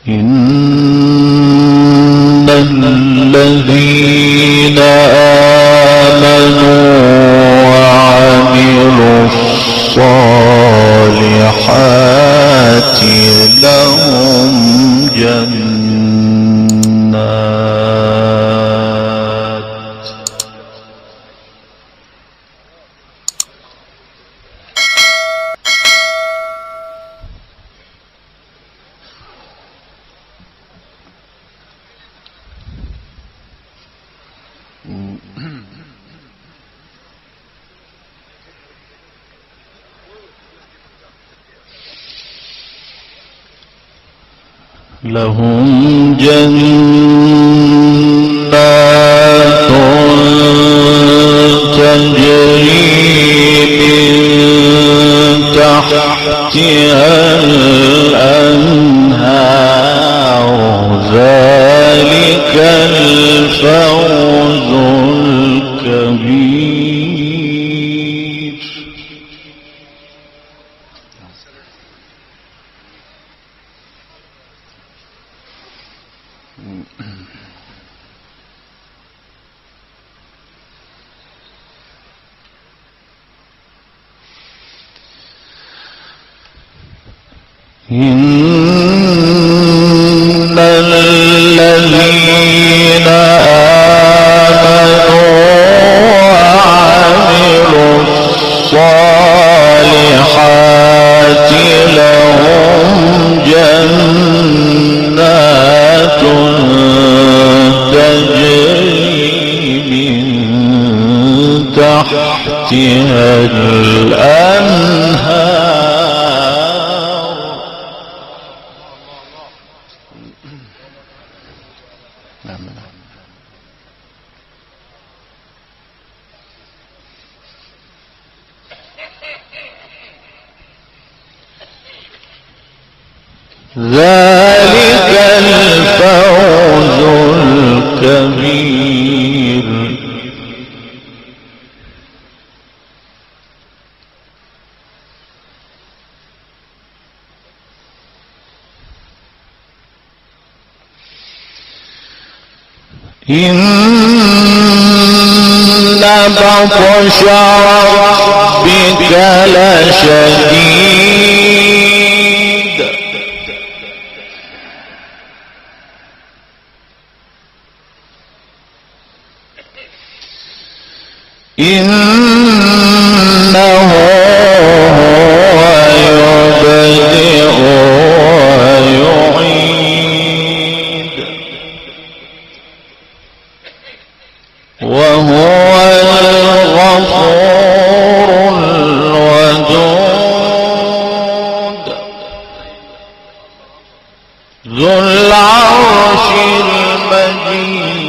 إن الذين آمنوا وعملوا الصالحات لهم جنات لهم جنات تجري من تحتها الأنهار ذلك الفوز الكبير. إن الذين آمنوا وعملوا الصالحات لهم جنات تجري من تحتها الأنهار ذلك الفوز الكبير. إن بطش ربك لشديد إنه هو يبدئ ويعيد وهو الغفور الودود ذو العرش المجيد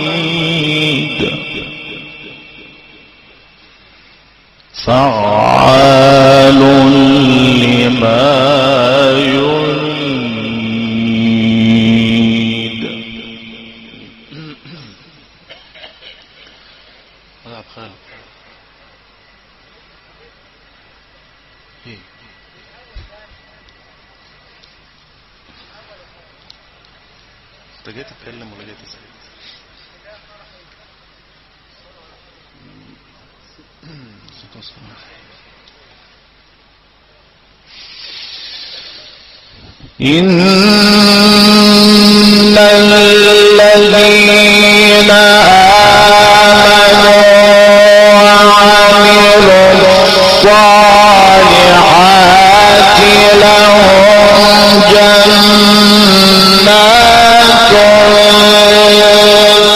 فعال لما يريد. انت جاي تتكلم ولا جاي تسأل؟ إن الذين آمنوا وعملوا الصالحات لهم جنات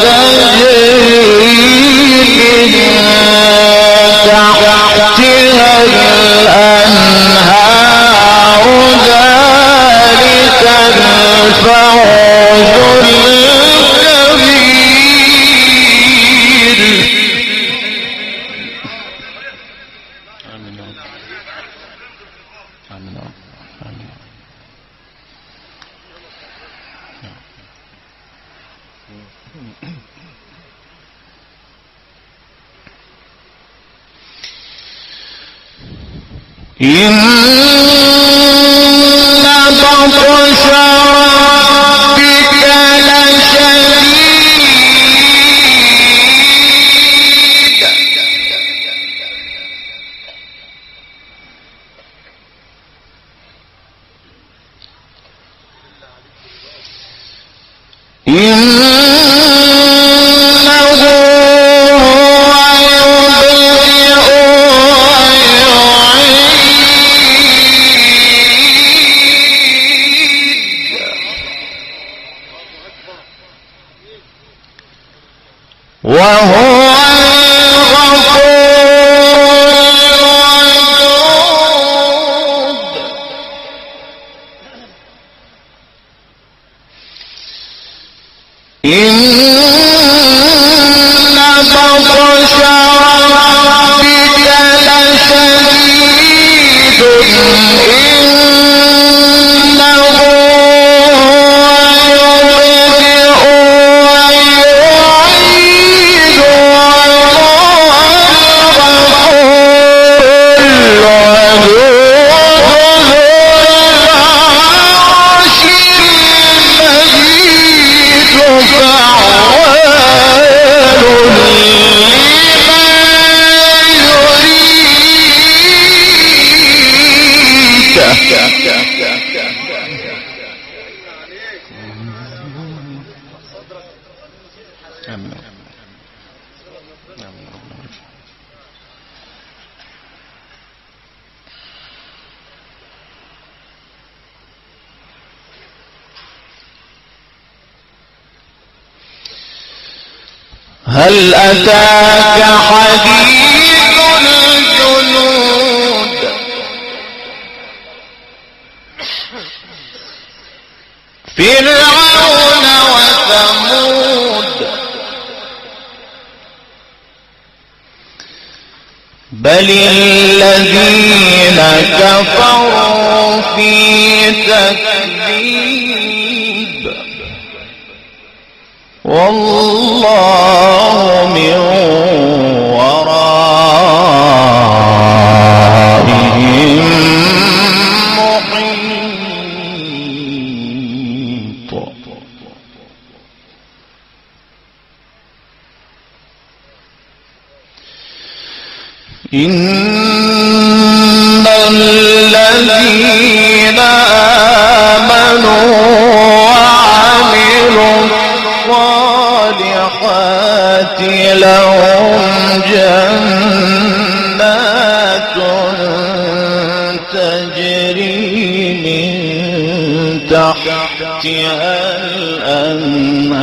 تجري تحتها الأنهار ذلك الفوز الكبير. آمين يا رب. آمين يا رب. آمين. إن بطش ربك وهو هل أتاك حديث الجنود فرعون وثمود بل الذين كفروا في تكذيب والله من ورائهم محيط إن الذين آمنوا وعملوا الصالحات لهم جنات تجري من تحتها الأنهار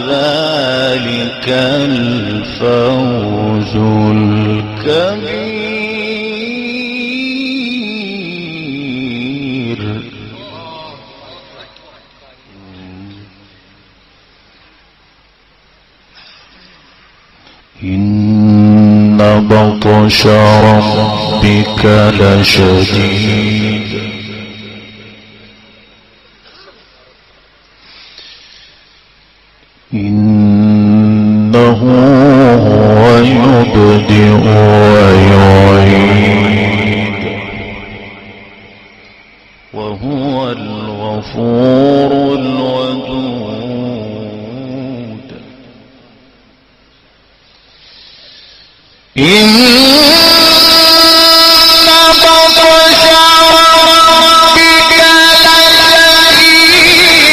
ذلك الفوز الكبير إن بطش ربك لشديد إنه هو يبدئ ويعيد وهو الغفور الودود إن بطش ربك لشديد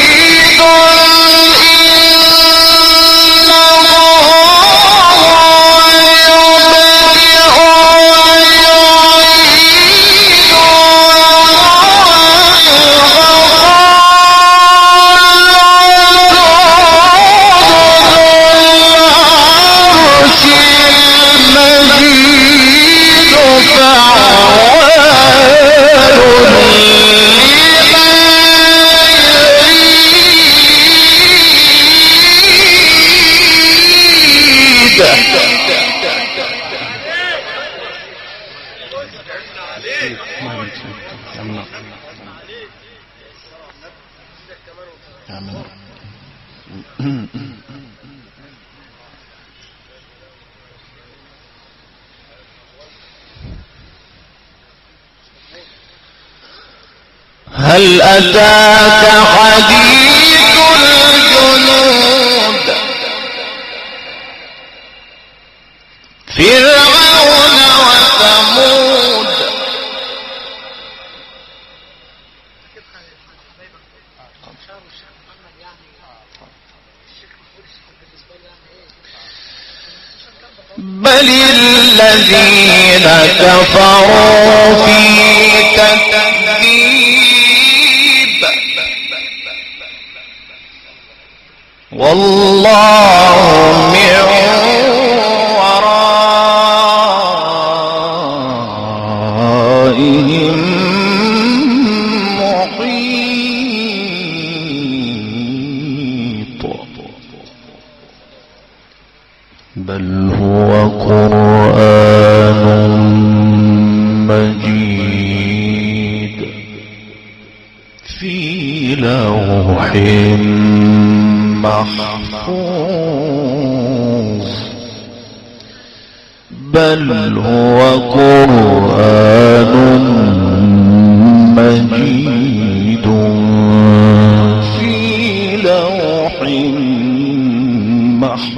هل أتاك حديث الجنود فرعون وثمود بل الذين كفروا في تكذيب والله في لوح محفوظ بل هو قرآن مجيد في لوح محفوظ